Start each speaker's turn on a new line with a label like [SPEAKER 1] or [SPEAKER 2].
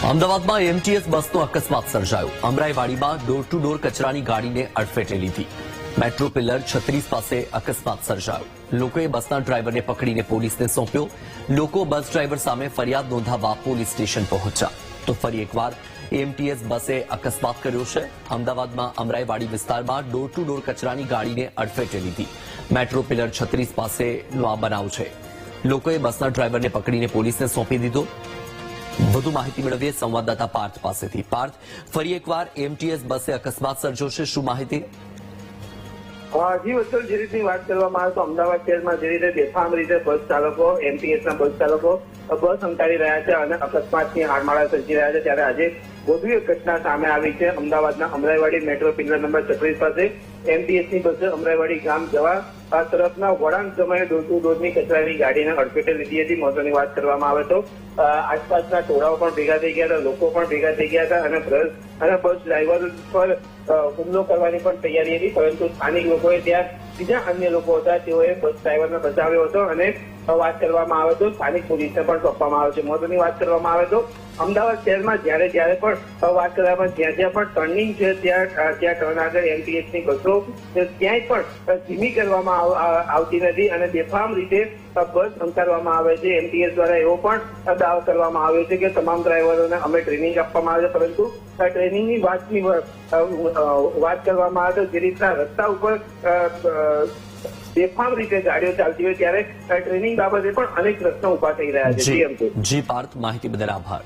[SPEAKER 1] અમદાવાદમાં એમટીએસ બસનો અકસ્માત સર્જાયો। અમરાઈવાડીમાં ડોર ટુ ડોર કચરાની ગાડીને અડફેટે લીધી। મેટ્રો પિલર 36 પાસે અકસ્માત સર્જાયો। લોકોએ બસના ડ્રાઈવરને પકડીને પોલીસને સોંપ્યો। લોકો બસ ડ્રાઈવર સામે ફરિયાદ નોંધાવવા પોલીસ સ્ટેશન પહોંચ્યા। તો ફરી એકવાર એમટીએસ બસે અકસ્માત કર્યો છે। અમદાવાદમાં અમરાઈવાડી વિસ્તારમાં ડોર ટુ ડોર કચરાની ગાડીને અડફેટે લીધી। મેટ્રો પિલર 36 પાસેનો આ બનાવ છે। લોકોએ બસના ડ્રાઈવરને પકડીને પોલીસને સોંપી દીધો। વધુ માહિતી મેળવીએ સંવાદદાતા પાર્થ પાસેથી। પાર્થ, ફરી એકવાર એમટીએસ બસે અકસ્માત સર્જ્યો છે, શું માહિતી?
[SPEAKER 2] જી વત્સલ, જે રીતની વાત કરવામાં આવે તો અમદાવાદ શહેરમાં જે રીતે બેફામ રીતે બસ ચાલકો, એમટીએસના બસ ચાલકો બસ સંતાડી રહ્યા છે અને અકસ્માતની હારમાળા સર્જી રહ્યા છે, ત્યારે આજે વધુ એક ઘટના સામે આવી છે। અમદાવાદના અમરાઈવાડી મેટ્રો પિલર નંબર 36 પાસે એમટીએસની બસે અમરાઈવાડી ગામ જવા તરફના વળાંક સમયે ડોર ટુ ડોરની કચરાની ગાડીને અડફેટે લીધી હતી। મહત્વની વાત કરવામાં આવે તો આસપાસના ટોળાઓ પણ ભેગા થઈ ગયા હતા, લોકો પણ ભેગા થઈ ગયા હતા અને બસ ડ્રાઈવર પર હુમલો કરવાની પણ તૈયારી હતી, પરંતુ સ્થાનિક લોકોએ ત્યાં બીજા અન્ય લોકો હતા તેઓએ બસ ડ્રાઈવરને બચાવ્યો હતો અને વાત કરવામાં આવે તો સ્થાનિક પોલીસને પણ સોંપવામાં આવે છે। મહત્વની વાત કરવામાં આવે તો અમદાવાદ શહેરમાં જ્યારે પણ વાત કરવામાં જ્યાં પણ ટર્નિંગ છે ત્યાં ટર્ન આગળ એમટીએસની બસો ક્યાંય પણ ધીમી કરવામાં આવતી નથી અને બેફામ રીતે બસ સંચારવામાં આવે છે। એમટીએસ દ્વારા એવો પણ દાવો કરવામાં આવ્યો છે કે તમામ ડ્રાઈવરોને અમે ટ્રેનિંગ આપવામાં આવે છે, પરંતુ ટ્રેનિંગની વાત કરવામાં આવે તો જે રીતના રસ્તા ઉપર બેફામ રીતે ગાડીઓ ચાલતી હોય ત્યારે ટ્રેનિંગ બાબતે પણ અનેક પ્રશ્નો ઉભા થઈ રહ્યા છે।
[SPEAKER 1] જી પાર્થ, માહિતી બદલ આભાર।